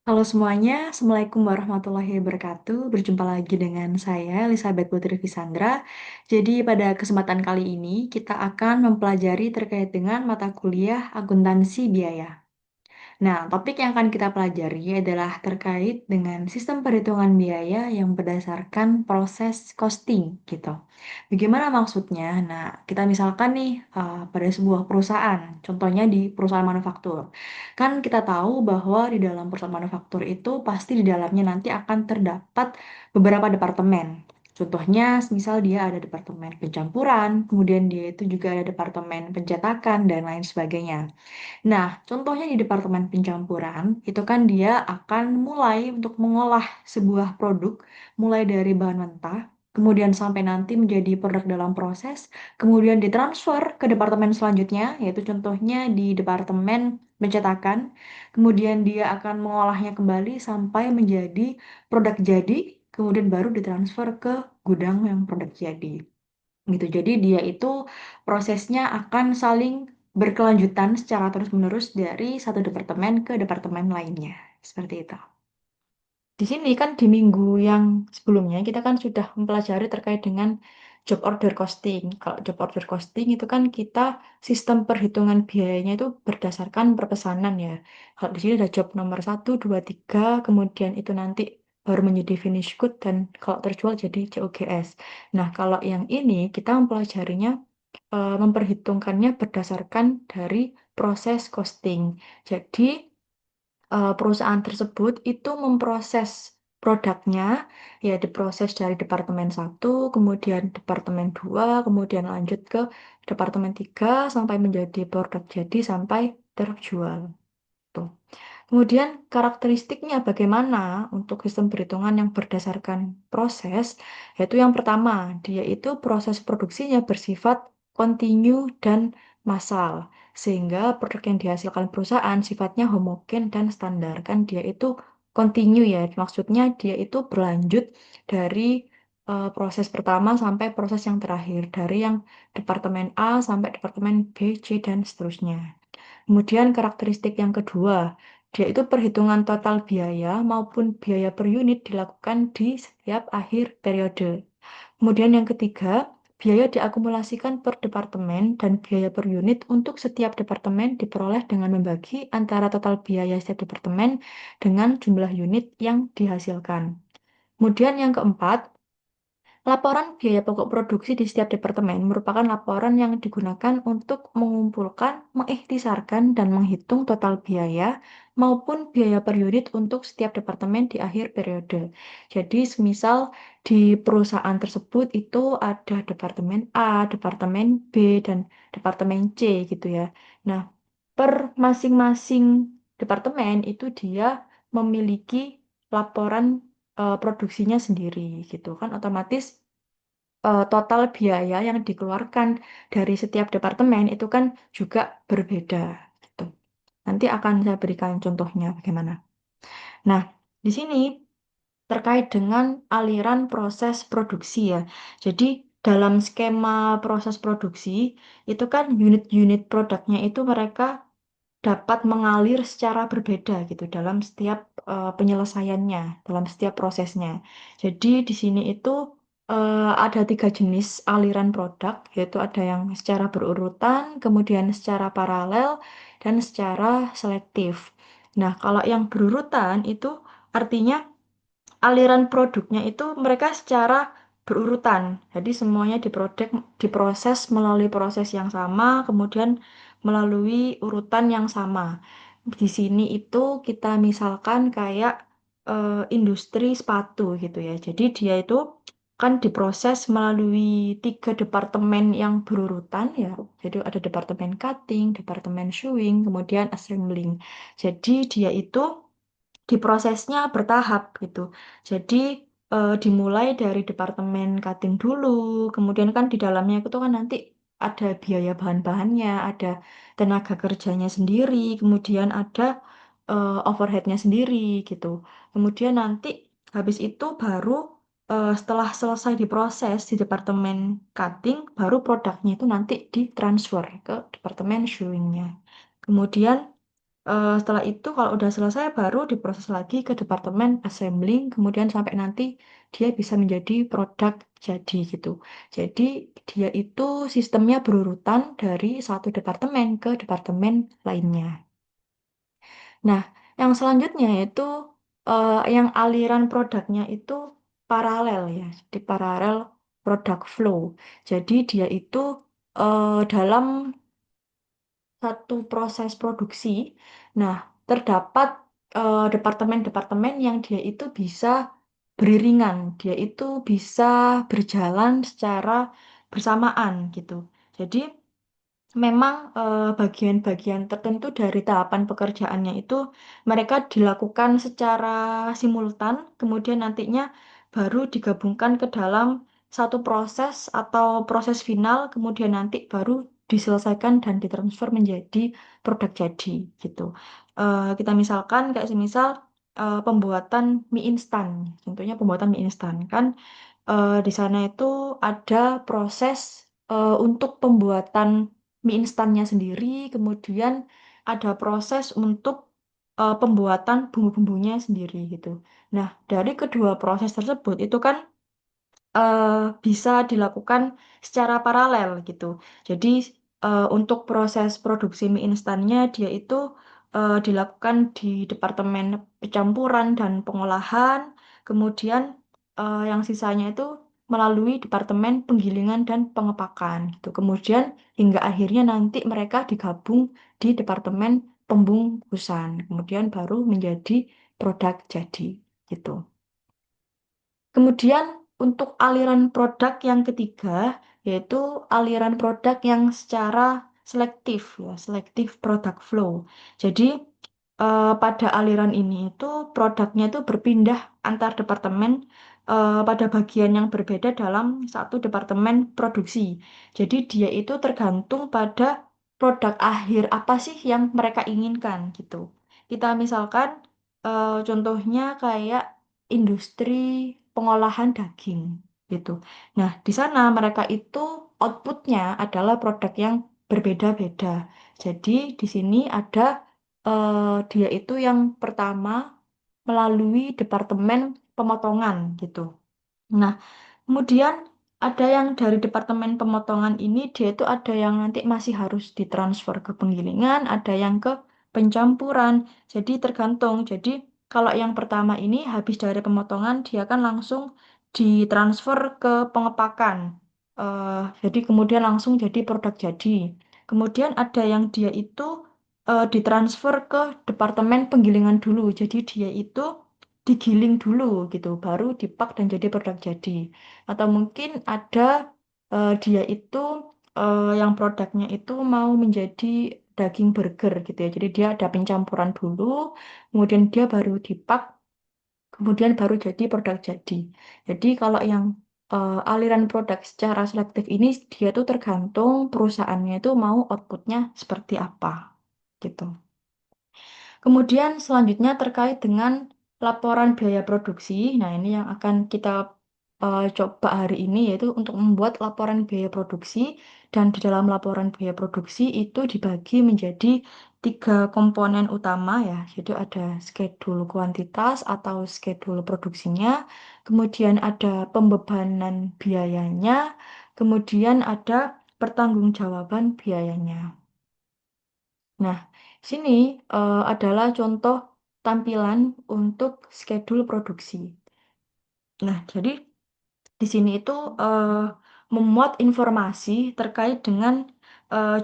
Halo semuanya, Assalamualaikum warahmatullahi wabarakatuh. Berjumpa lagi dengan saya, Elizabeth Putri Visandra. Jadi pada kesempatan kali ini, kita akan mempelajari terkait dengan mata kuliah akuntansi biaya. Nah, topik yang akan kita pelajari adalah terkait dengan sistem perhitungan biaya yang berdasarkan proses costing gitu. Bagaimana maksudnya? Nah, kita misalkan nih pada sebuah perusahaan, contohnya di perusahaan manufaktur. Kan kita tahu bahwa di dalam perusahaan manufaktur itu pasti di dalamnya nanti akan terdapat beberapa departemen. Contohnya, misal dia ada departemen pencampuran, kemudian dia itu juga ada departemen pencetakan, dan lain sebagainya. Nah, contohnya di departemen pencampuran, itu kan dia akan mulai untuk mengolah sebuah produk, mulai dari bahan mentah, kemudian sampai nanti menjadi produk dalam proses, kemudian ditransfer ke departemen selanjutnya, yaitu contohnya di departemen pencetakan, kemudian dia akan mengolahnya kembali sampai menjadi produk jadi, kemudian baru ditransfer ke gudang yang produk jadi gitu. Jadi dia itu prosesnya akan saling berkelanjutan secara terus-menerus dari satu departemen ke departemen lainnya. Seperti itu. Di sini kan di minggu yang sebelumnya kita kan sudah mempelajari terkait dengan job order costing. Kalau job order costing itu kan kita sistem perhitungan biayanya itu berdasarkan perpesanan ya. Kalau di sini ada job nomor 1, 2, 3, kemudian itu nanti baru menjadi finish good dan kalau terjual jadi COGS. Nah, kalau yang ini kita mempelajarinya memperhitungkannya berdasarkan dari proses costing. Jadi perusahaan tersebut itu memproses produknya, ya diproses dari departemen 1, kemudian departemen 2, kemudian lanjut ke departemen 3, sampai menjadi produk jadi, sampai terjual. Tuh. Kemudian karakteristiknya bagaimana untuk sistem perhitungan yang berdasarkan proses, yaitu yang pertama, dia itu proses produksinya bersifat kontinu dan massal, sehingga produk yang dihasilkan perusahaan sifatnya homogen dan standar. Kan dia itu kontinu ya, maksudnya dia itu berlanjut dari proses pertama sampai proses yang terakhir, dari yang departemen A sampai departemen B, C, dan seterusnya. Kemudian karakteristik yang kedua, dia itu perhitungan total biaya maupun biaya per unit dilakukan di setiap akhir periode. Kemudian yang ketiga, biaya diakumulasikan per departemen dan biaya per unit untuk setiap departemen diperoleh dengan membagi antara total biaya setiap departemen dengan jumlah unit yang dihasilkan. Kemudian yang keempat, laporan biaya pokok produksi di setiap departemen merupakan laporan yang digunakan untuk mengumpulkan, mengikhtisarkan, dan menghitung total biaya maupun biaya per unit untuk setiap departemen di akhir periode. Jadi, semisal di perusahaan tersebut itu ada departemen A, departemen B, dan departemen C gitu ya. Nah, per masing-masing departemen itu dia memiliki laporan produksinya sendiri gitu kan, otomatis total biaya yang dikeluarkan dari setiap departemen itu kan juga berbeda gitu. Nanti akan saya berikan contohnya bagaimana. Nah, di sini terkait dengan aliran proses produksi ya. Jadi dalam skema proses produksi itu kan unit-unit produknya itu mereka dapat mengalir secara berbeda gitu dalam setiap penyelesaiannya, dalam setiap prosesnya. Jadi di sini itu ada 3 jenis aliran produk, yaitu ada yang secara berurutan, kemudian secara paralel, dan secara selektif. Nah, kalau yang berurutan itu artinya aliran produknya itu mereka secara berurutan. Jadi semuanya diproses melalui proses yang sama, kemudian melalui urutan yang sama. Di sini itu kita misalkan kayak industri sepatu gitu ya. Jadi dia itu kan diproses melalui 3 departemen yang berurutan ya. Jadi ada departemen cutting, departemen sewing, kemudian assembling. Jadi dia itu diprosesnya bertahap gitu. Jadi dimulai dari departemen cutting dulu, kemudian kan di dalamnya itu kan nanti ada biaya bahan-bahannya, ada tenaga kerjanya sendiri, kemudian ada overheadnya sendiri gitu. Kemudian nanti habis itu baru setelah selesai diproses di departemen cutting, baru produknya itu nanti ditransfer ke departemen sewingnya. Kemudian Setelah itu kalau udah selesai baru diproses lagi ke departemen assembling, kemudian sampai nanti dia bisa menjadi produk jadi gitu. Jadi dia itu sistemnya berurutan dari satu departemen ke departemen lainnya. Nah, yang selanjutnya itu yang aliran produknya itu paralel ya, di paralel product flow. Jadi dia itu dalam satu proses produksi. Nah, terdapat departemen-departemen yang dia itu bisa beriringan, dia itu bisa berjalan secara bersamaan gitu. Jadi memang bagian-bagian tertentu dari tahapan pekerjaannya itu mereka dilakukan secara simultan, kemudian nantinya baru digabungkan ke dalam satu proses atau proses final, kemudian nanti baru diselesaikan dan ditransfer menjadi produk jadi gitu. Kita misalkan kayak semisal pembuatan mie instan, contohnya pembuatan mie instan kan di sana itu ada proses untuk pembuatan mie instannya sendiri, kemudian ada proses untuk pembuatan bumbu-bumbunya sendiri gitu. Nah, dari kedua proses tersebut itu kan eh, bisa dilakukan secara paralel gitu. Jadi untuk proses produksi mie instannya dia itu dilakukan di Departemen Pencampuran dan Pengolahan, kemudian yang sisanya itu melalui Departemen Penggilingan dan Pengepakan gitu. Kemudian hingga akhirnya nanti mereka digabung di Departemen Pembungkusan, kemudian baru menjadi produk jadi gitu. Kemudian untuk aliran produk yang ketiga, yaitu aliran produk yang secara selektif, ya, selektif product flow. Jadi pada aliran ini itu produknya itu berpindah antar departemen pada bagian yang berbeda dalam satu departemen produksi. Jadi dia itu tergantung pada produk akhir apa sih yang mereka inginkan gitu. Kita misalkan contohnya kayak industri pengolahan daging gitu. Nah, di sana mereka itu outputnya adalah produk yang berbeda-beda. Jadi di sini ada dia itu yang pertama melalui departemen pemotongan gitu. Nah, kemudian ada yang dari departemen pemotongan ini dia itu ada yang nanti masih harus ditransfer ke penggilingan, ada yang ke pencampuran. Jadi tergantung. Jadi kalau yang pertama ini habis dari pemotongan dia kan langsung ditransfer ke pengepakan. Jadi kemudian langsung jadi produk jadi. Kemudian ada yang dia itu ditransfer ke departemen penggilingan dulu. Jadi dia itu digiling dulu gitu, baru dipak dan jadi produk jadi. Atau mungkin ada dia itu yang produknya itu mau menjadi daging burger gitu ya. Jadi dia ada pencampuran dulu, kemudian dia baru dipak, kemudian baru jadi produk jadi. Jadi kalau yang aliran produk secara selektif ini dia tuh tergantung perusahaannya itu mau outputnya seperti apa gitu. Kemudian selanjutnya terkait dengan laporan biaya produksi. Nah, ini yang akan kita coba hari ini yaitu untuk membuat laporan biaya produksi dan di dalam laporan biaya produksi itu dibagi menjadi tiga komponen utama ya. Jadi ada schedule kuantitas atau schedule produksinya, kemudian ada pembebanan biayanya, kemudian ada pertanggungjawaban biayanya. Nah, sini adalah contoh tampilan untuk schedule produksi. Nah, jadi di sini itu eh, memuat informasi terkait dengan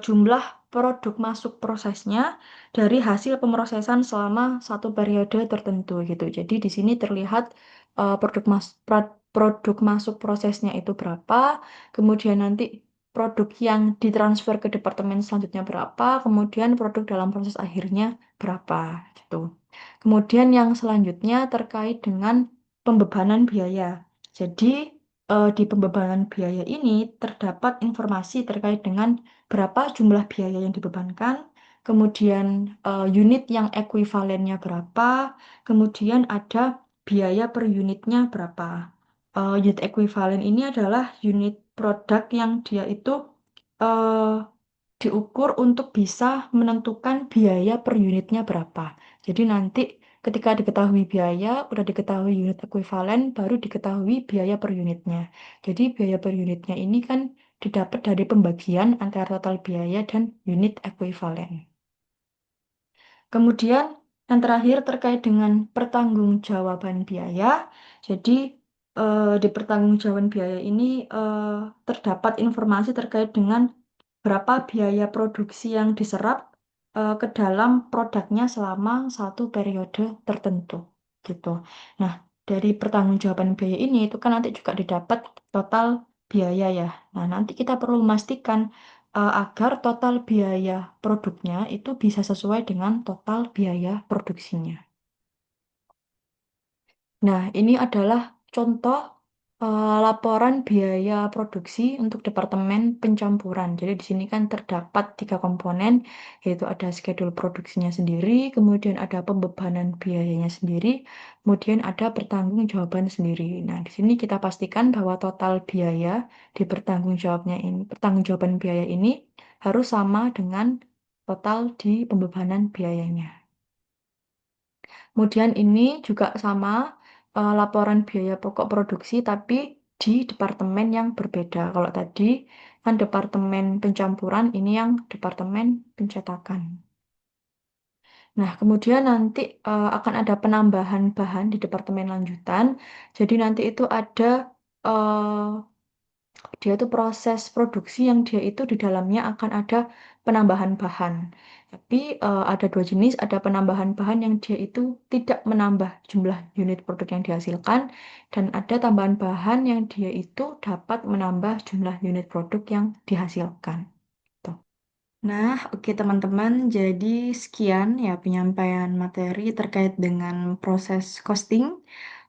jumlah produk masuk prosesnya dari hasil pemrosesan selama satu periode tertentu gitu. Jadi di sini terlihat produk masuk prosesnya itu berapa, kemudian nanti produk yang ditransfer ke departemen selanjutnya berapa, kemudian produk dalam proses akhirnya berapa gitu. Kemudian yang selanjutnya terkait dengan pembebanan biaya. Jadi di pembebanan biaya ini terdapat informasi terkait dengan berapa jumlah biaya yang dibebankan, kemudian unit yang ekuivalennya berapa, kemudian ada biaya per unitnya berapa. Unit ekuivalen ini adalah unit produk yang dia itu eh, diukur untuk bisa menentukan biaya per unitnya berapa. Jadi nanti ketika diketahui biaya, udah diketahui unit ekuivalen, baru diketahui biaya per unitnya. Jadi biaya per unitnya ini kan didapat dari pembagian antara total biaya dan unit ekuivalen. Kemudian yang terakhir terkait dengan pertanggungjawaban biaya. Jadi di pertanggungjawaban biaya ini terdapat informasi terkait dengan berapa biaya produksi yang diserap ke dalam produknya selama satu periode tertentu gitu. Nah, dari pertanggungjawaban biaya ini itu kan nanti juga didapat total biaya ya. Nah, nanti kita perlu memastikan agar total biaya produknya itu bisa sesuai dengan total biaya produksinya. Nah, ini adalah contoh laporan biaya produksi untuk Departemen Pencampuran. Jadi di sini kan terdapat tiga komponen, yaitu ada schedule produksinya sendiri, kemudian ada pembebanan biayanya sendiri, kemudian ada pertanggungjawaban sendiri. Nah, di sini kita pastikan bahwa total biaya di pertanggungjawaban biaya ini harus sama dengan total di pembebanan biayanya. Kemudian ini juga sama laporan biaya pokok produksi tapi di departemen yang berbeda. Kalau tadi kan departemen pencampuran, ini yang departemen pencetakan. Nah, kemudian nanti akan ada penambahan bahan di departemen lanjutan. Jadi nanti itu ada eh, dia itu proses produksi yang dia itu di dalamnya akan ada penambahan bahan. Tapi ada dua jenis, ada penambahan bahan yang dia itu tidak menambah jumlah unit produk yang dihasilkan, dan ada tambahan bahan yang dia itu dapat menambah jumlah unit produk yang dihasilkan. Tuh. Nah, oke teman-teman, jadi sekian ya penyampaian materi terkait dengan proses costing.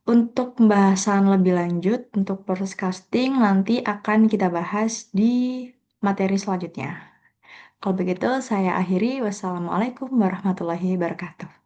Untuk pembahasan lebih lanjut, untuk proses casting nanti akan kita bahas di materi selanjutnya. Kalau begitu, saya akhiri. Wassalamualaikum warahmatullahi wabarakatuh.